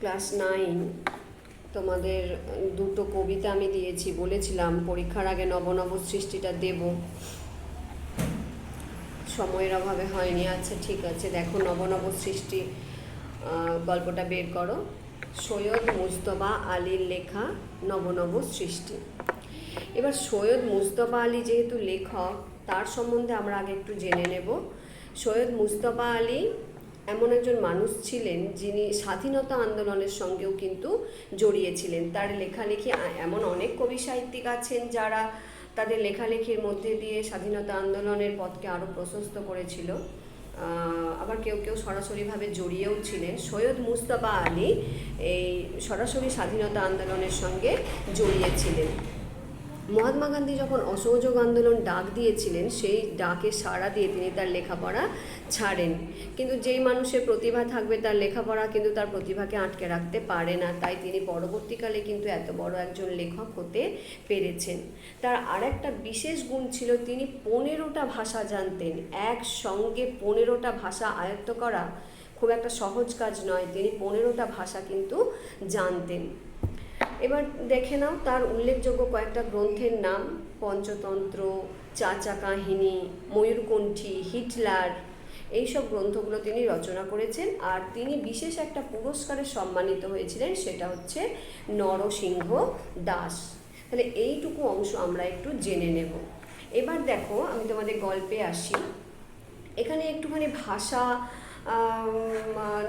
Class 9 তোমাদের দুটো কবিতা আমি দিয়েছি, বলেছিলাম পরীক্ষার আগে নব নব সৃষ্টিটা দেব, সময়ের অভাবে হয়নি। আচ্ছা ঠিক আছে, দেখো নব নব সৃষ্টি গল্পটা বের করো। সৈয়দ মুজতবা আলীর লেখা নব নব সৃষ্টি। এবার সৈয়দ মুজতবা আলী যেহেতু লেখক, তার সম্বন্ধে আমরা আগে একটু জেনে নেব। সৈয়দ মুজতবা আলী এমন একজন মানুষ ছিলেন যিনি স্বাধীনতা আন্দোলনের সঙ্গেও কিন্তু জড়িয়েছিলেন। তার লেখালেখি, এমন অনেক কবি সাহিত্যিক আছেন যারা তাদের লেখালেখির মধ্যে দিয়ে স্বাধীনতা আন্দোলনের পথকে আরও প্রশস্ত করেছিল, আবার কেউ কেউ সরাসরিভাবে জড়িয়েও ছিলেন। সৈয়দ মুজতবা আলী এই সরাসরি স্বাধীনতা আন্দোলনের সঙ্গে জড়িয়েছিলেন। মহাত্মা গান্ধী যখন অসহযোগ আন্দোলন ডাক দিয়েছিলেন, সেই ডাকে সাড়া দিয়ে তিনি তার লেখাপড়া ছাড়েন। কিন্তু যেই মানুষের প্রতিভা থাকবে, তার লেখাপড়া কিন্তু তার প্রতিভাকে আটকে রাখতে পারে না, তাই তিনি পরবর্তীকালে কিন্তু এত বড় একজন লেখক হতে পেরেছেন। তার আরেকটা বিশেষ গুণ ছিল, তিনি 15টা ভাষা জানতেন। একসঙ্গে 15টা ভাষা আয়ত্ত করা খুব একটা সহজ কাজ নয়, তিনি 15টা ভাষা কিন্তু জানতেন। এবার দেখে নাও তার উল্লেখযোগ্য কয়েকটা গ্রন্থের নাম: পঞ্চতন্ত্র, চাচা কাহিনী, ময়ূরকণ্ঠী, হিটলার, এইসব গ্রন্থগুলো তিনি রচনা করেছেন। আর তিনি বিশেষ একটা পুরস্কারে সম্মানিত হয়েছিলেন, সেটা হচ্ছে নরসিংহ দাস। তাহলে এইটুকু অংশ আমরা একটু জেনে নেব। এবার দেখো, আমি তোমাদের গল্পে আসি। এখানে একটুখানি ভাষা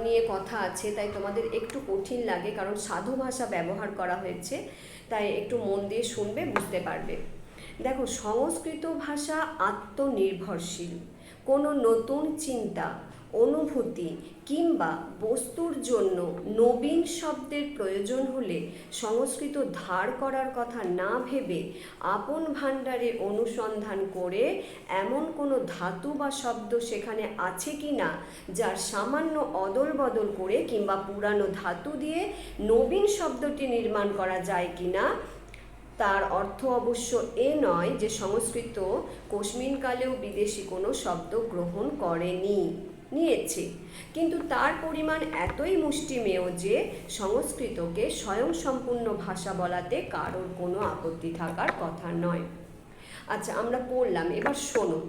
নিয়ে কথা আছে, তাই তোমাদের একটু কঠিন লাগে, কারণ সাধু ভাষা ব্যবহার করা হয়েছে, তাই একটু মন দিয়ে শুনবে, বুঝতে পারবে। দেখো, সংস্কৃত ভাষা আত্মনির্ভরশীল। কোনো নতুন চিন্তা, অনুভূতি কিংবা বস্তুর জন্য নবীন শব্দের প্রয়োজন হলে সংস্কৃত ধার করার কথা না ভেবে আপন ভাণ্ডারে অনুসন্ধান করে এমন কোনো ধাতু বা শব্দ সেখানে আছে কি না, যার সামান্য অদল বদল করে কিংবা পুরানো ধাতু দিয়ে নবীন শব্দটি নির্মাণ করা যায় কি না, তার অর্থ অবশ্য এ নয় যে সংস্কৃত কোশমিনকালেও বিদেশি কোনো শব্দ গ্রহণ নিয়েছে, কিন্তু তার পরিমাণ এতই মুষ্টিমেয় যে সংস্কৃতকে স্বয়ংসম্পূর্ণ ভাষা বলাতে কারোর কোনো আপত্তি থাকার কথা নয়। আচ্ছা, আমরা পড়লাম, এবার শোনো।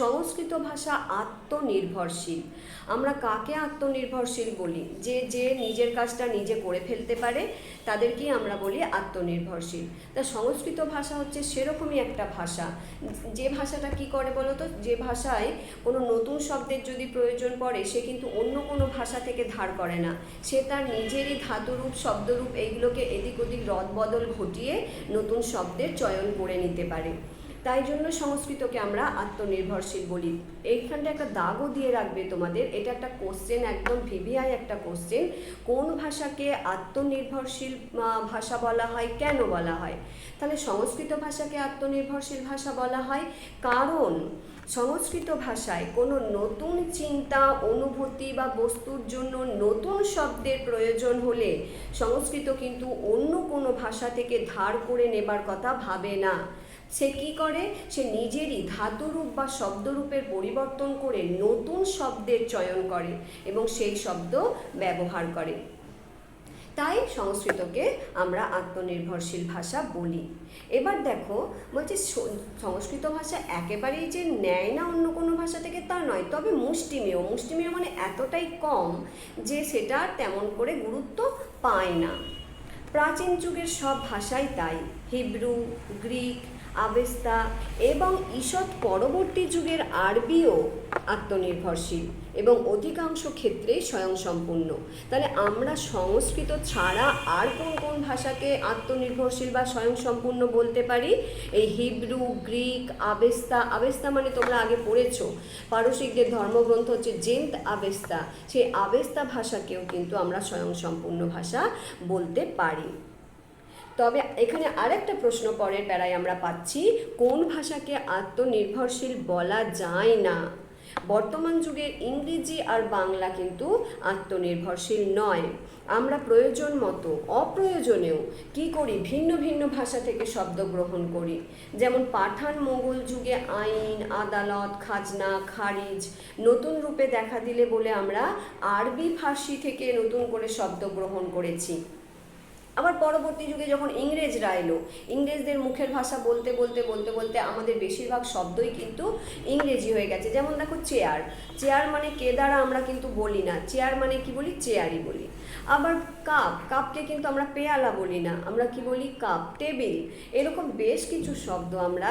সংস্কৃত ভাষা আত্মনির্ভরশীল। আমরা কাকে আত্মনির্ভরশীল বলি? যে নিজের কাজটা নিজে করে ফেলতে পারে, তাদেরকেই আমরা বলি আত্মনির্ভরশীল। তা সংস্কৃত ভাষা হচ্ছে সেরকমই একটা ভাষা, যে ভাষাটা কি করে বলো তো, যে ভাষায় কোনো নতুন শব্দের যদি প্রয়োজন পড়ে, সে কিন্তু অন্য কোনো ভাষা থেকে ধার করে না, সে তার নিজেরই ধাতুরূপ, শব্দরূপ, এইগুলোকে এদিক ওদিক রদবদল ঘটিয়ে নতুন শব্দের চয়ন করে নিতে পারে। তাই জন্য সংস্কৃতকে আমরা আত্মনির্ভরশীল বলি। এইখানটা একটা দাগও দিয়ে রাখবে তোমাদের, এটা একটা কোশ্চেন, একদম ভিভিআই একটা কোশ্চেন। কোন ভাষাকে আত্মনির্ভরশীল ভাষা বলা হয়, কেন বলা হয়? তাহলে সংস্কৃত ভাষাকে আত্মনির্ভরশীল ভাষা বলা হয় কারণ সংস্কৃত ভাষায় কোনো নতুন চিন্তা, অনুভূতি বা বস্তুর জন্য নতুন শব্দের প্রয়োজন হলে সংস্কৃত কিন্তু অন্য কোনো ভাষা থেকে ধার করে নেবার কথা ভাবে না। সে কি করে? সে নিজেরই ধাতুরূপ বা শব্দরূপের পরিবর্তন করে নতুন শব্দের চয়ন করে এবং সেই শব্দ ব্যবহার করে। তাই সংস্কৃতকে আমরা আত্মনির্ভরশীল ভাষা বলি। এবার দেখো, বলছে সংস্কৃত ভাষা একেবারেই যে নেয় না অন্য কোনো ভাষা থেকে তা নয়, তবে মুষ্টিমেয়। মুষ্টিমেয় মানে এতটাই কম যে সেটা তেমন করে গুরুত্ব পায় না। প্রাচীন যুগের সব ভাষাই তাই। হিব্রু, গ্রিক, আবেস্তা এবং ঈষৎ পরবর্তী যুগের আরবিও আত্মনির্ভরশীল এবং অধিকাংশ ক্ষেত্রেই স্বয়ংসম্পূর্ণ। তাহলে আমরা সংস্কৃত ছাড়া আর কোন কোন ভাষাকে আত্মনির্ভরশীল বা স্বয়ংসম্পূর্ণ বলতে পারি? এই হিব্রু, গ্রিক, আবেস্তা। আবেস্তা মানে তোমরা আগে পড়েছো, পারসিকদের ধর্মগ্রন্থ হচ্ছে জেন্ট আবেস্তা, সেই আবেস্তা ভাষাকেও কিন্তু আমরা স্বয়ংসম্পূর্ণ ভাষা বলতে পারি। তবে এখানে আরেকটা প্রশ্ন পরের প্যারায় আমরা পাচ্ছি, কোন ভাষাকে আত্মনির্ভরশীল বলা যায় না? বর্তমান যুগে ইংরেজি আর বাংলা কিন্তু আত্মনির্ভরশীল নয়। আমরা প্রয়োজন মতো অপ্রয়োজনেও কি করি, ভিন্ন ভিন্ন ভাষা থেকে শব্দ গ্রহণ করি। যেমন পাঠান মোগল যুগে আইন, আদালত, খাজনা, খারিজ নতুন রূপে দেখা দিলে বলে আমরা আরবি ফার্সি থেকে নতুন করে শব্দ গ্রহণ করেছি। আবার পরবর্তী যুগে যখন ইংরেজরা এলো, ইংরেজদের মুখের ভাষা বলতে বলতে বলতে বলতে আমাদের বেশিরভাগ শব্দই কিন্তু ইংরেজি হয়ে গেছে। যেমন দেখো চেয়ার, চেয়ার মানে কে দ্বারা আমরা কিন্তু বলি না, চেয়ার মানে কি বলি, চেয়ারই বলি। আবার কাপ, কাপকে কিন্তু আমরা পেয়ালা বলি না, আমরা কি বলি, কাপ। টেবিল, এরকম বেশ কিছু শব্দ আমরা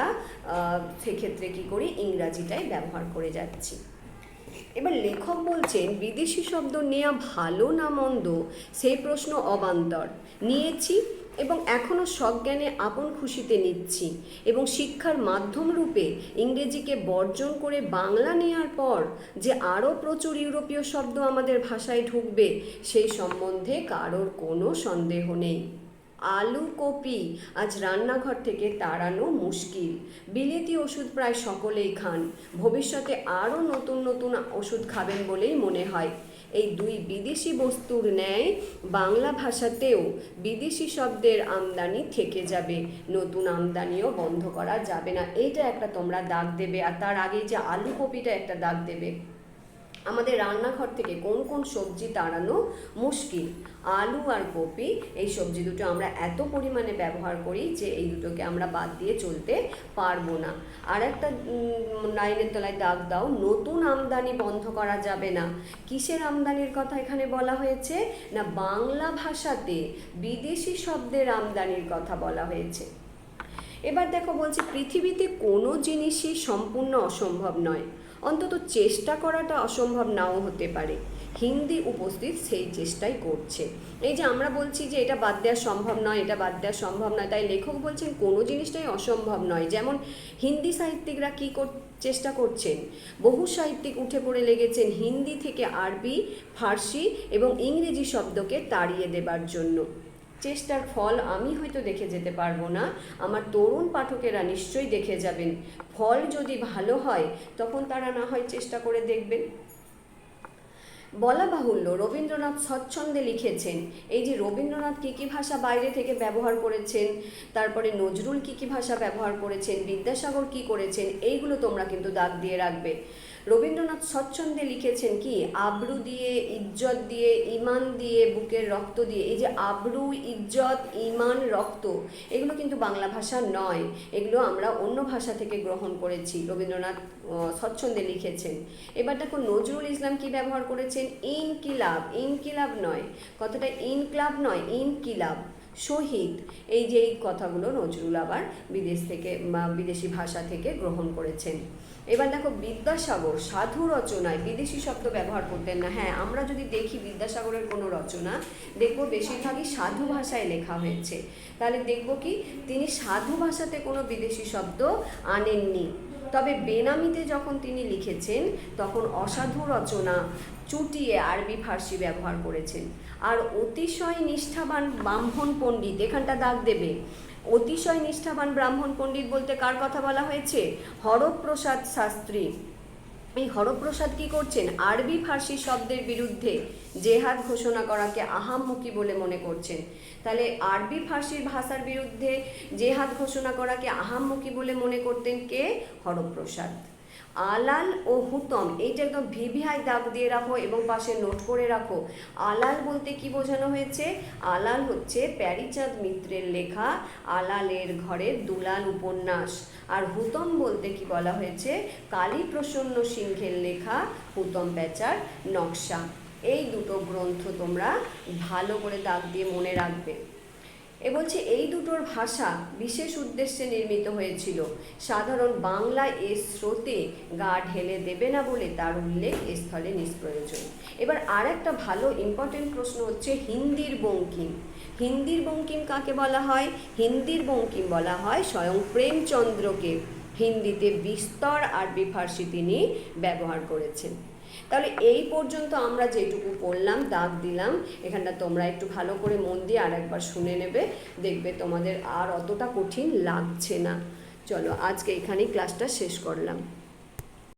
সেক্ষেত্রে কি করি, ইংরাজিটাই ব্যবহার করে যাচ্ছি। এবার লেখক বলছেন বিদেশি শব্দ নেওয়া ভালো না মন্দ সেই প্রশ্ন অবান্তর। নিয়েছি এবং এখনও সজ্ঞানে আপন খুশিতে নিচ্ছি, এবং শিক্ষার মাধ্যম রূপে ইংরেজিকে বর্জন করে বাংলা নেওয়ার পর যে আরও প্রচুর ইউরোপীয় শব্দ আমাদের ভাষায় ঢুকবে সেই সম্বন্ধে কারোর কোনো সন্দেহ নেই। আলু কপি আজ রান্নাঘর থেকে তাড়ানো মুশকিল। বিলেতি ওষুধ প্রায় সকলেই খান, ভবিষ্যতে আরও নতুন নতুন ওষুধ খাবেন বলেই মনে হয়। এই দুই বিদেশি বস্তুর ন্যায় বাংলা ভাষাতেও বিদেশি শব্দের আমদানি থেকে যাবে, নতুন আমদানিও বন্ধ করা যাবে না। এইটা একটা তোমরা দাগ দেবে, আর তার আগে যে আলু কপিটা একটা দাগ দেবে। আমাদের রান্নাঘর থেকে কোন কোন সবজি তাড়ানো মুশকিল, আলু আর কপি, এই সবজি দুটো আমরা এত পরিমাণে ব্যবহার করি যে এই দুটোকে আমরা বাদ দিয়ে চলতে পারবো না। আর একটা লাইনের তলায় দাগ দাও, নতুন আমদানি বন্ধ করা যাবে না। কিসের আমদানির কথা এখানে বলা হয়েছে না, বাংলা ভাষাতে বিদেশি শব্দের আমদানির কথা বলা হয়েছে। এবার দেখো বলছি, পৃথিবীতে কোনো জিনিসই সম্পূর্ণ অসম্ভব নয়, অন্তত চেষ্টা করাটা অসম্ভব নাও হতে পারে। হিন্দি উপস্থিত সেই চেষ্টাই করছে। এই যে আমরা বলছি যে এটা বাদ দেওয়া সম্ভব নয়, এটা বাদ দেওয়া সম্ভব নয়, তাই লেখক বলছেন কোনো জিনিসটাই অসম্ভব নয়। যেমন হিন্দি সাহিত্যিকরা কী চেষ্টা করছেন, বহু সাহিত্যিক উঠে পড়ে লেগেছেন হিন্দি থেকে আরবি, ফার্সি এবং ইংরেজি শব্দকে তাড়িয়ে দেবার জন্য। চেষ্টার ফল আমি হয়তো দেখে যেতে পারবো না, আমার তরুণ পাঠকেরা নিশ্চয়ই দেখে যাবেন। ফল যদি ভালো হয় তখন তারা না হয় চেষ্টা করে দেখবেন। বলা বাহুল্য রবীন্দ্রনাথ স্বচ্ছন্দে লিখেছেন। এই যে রবীন্দ্রনাথ কী কী ভাষা বাইরে থেকে ব্যবহার করেছেন, তারপরে নজরুল কী কী ভাষা ব্যবহার করেছেন, বিদ্যাসাগর কী করেছেন, এইগুলো তোমরা কিন্তু দাগ দিয়ে রাখবে। রবীন্দ্রনাথ স্বচ্ছন্দে লিখেছেন কি, আব্রু দিয়ে, ইজ্জত দিয়ে, ইমান দিয়ে, বুকের রক্ত দিয়ে। এই যে আব্রু, ইজ্জত, ইমান, রক্ত, এগুলো কিন্তু বাংলা ভাষা নয়, এগুলো আমরা অন্য ভাষা থেকে গ্রহণ করেছি। রবীন্দ্রনাথ স্বচ্ছন্দে লিখেছেন। এবার দেখো নজরুল ইসলাম কি ব্যবহার করেছেন, ইনকিলাব, ইনকিলাব নয়, কথাটা ইনক্লাব নয়, ইনকিলাব, শহীদ। এই যে এই কথাগুলো নজরুল আবার বিদেশ থেকে বা বিদেশি ভাষা থেকে গ্রহণ করেছেন। এবার দেখো বিদ্যাসাগর সাধু রচনায় বিদেশি শব্দ ব্যবহার করতেন না। হ্যাঁ, আমরা যদি দেখি বিদ্যাসাগরের কোনো রচনা দেখব বেশিরভাগই সাধু ভাষায় লেখা হয়েছে, তাহলে দেখব কি তিনি সাধু ভাষাতে কোনো বিদেশি শব্দ আনেননি। তবে বেনামিতে যখন তিনি লিখেছেন তখন অসাধু রচনা চুটিয়ে আরবি ফার্সি ব্যবহার করেছেন। আর অতিশয় নিষ্ঠাবান ব্রাহ্মণ পণ্ডিত, এখানটা দাগ দেবে। অতিশয় নিষ্ঠাবান ব্রাহ্মণ পণ্ডিত বলতে কার কথা বলা হয়েছে, হরপ্রসাদ শাস্ত্রী। এই হরপ্রসাদ কি করছেন, আরবি ফার্সি শব্দের বিরুদ্ধে জেহাদ ঘোষণা করাকে আহাম্মকি বলে মনে করছেন। তাহলে আরবি ফার্সির ভাষার বিরুদ্ধে জেহাদ ঘোষণা করাকে আহাম্মকি বলে মনে করতেন কে, হরপ্রসাদ। আলাল ও হুতম, এইটা একদম ভিভিআই দাগ দিয়ে রাখো এবং পাশে নোট করে রাখো। আলাল বলতে কি বোঝানো হয়েছে, আলাল হচ্ছে প্যারীচাঁদ মিত্রের লেখা আলালের ঘরের দুলাল উপন্যাস। আর হুতম বলতে কি বলা হয়েছে, কালীপ্রসন্ন সিংহের লেখা হুতম প্যাঁচার নকশা। এই দুটো গ্রন্থ তোমরা ভালো করে দাগ দিয়ে মনে রাখবে। বলছে এই দুটোর ভাষা বিশেষ উদ্দেশ্যে নির্মিত হয়েছিল, সাধারণ বাংলা এর স্রোতে গা ঢেলে দেবে না বলে তার উল্লেখ স্থলে নিষ্প্রয়োজন। এবার আর একটা ভালো ইম্পর্টেন্ট প্রশ্ন হচ্ছে হিন্দির বঙ্কিম। হিন্দির বঙ্কিম কাকে বলা হয়, হিন্দির বঙ্কিম বলা হয় স্বয়ং প্রেমচন্দ্রকে। হিন্দিতে বিস্তর আরবি ফার্সি তিনি ব্যবহার করেছেন। তাহলে এই পর্যন্ত আমরা যেটুকু পড়লাম দাগ দিলাম, এখানটা তোমরা একটু ভালো করে মন দিয়ে আর একবার শুনে নেবে, দেখবে তোমাদের আর অতটা কঠিন লাগছে না। চলো আজকে এখানেই ক্লাসটা শেষ করলাম।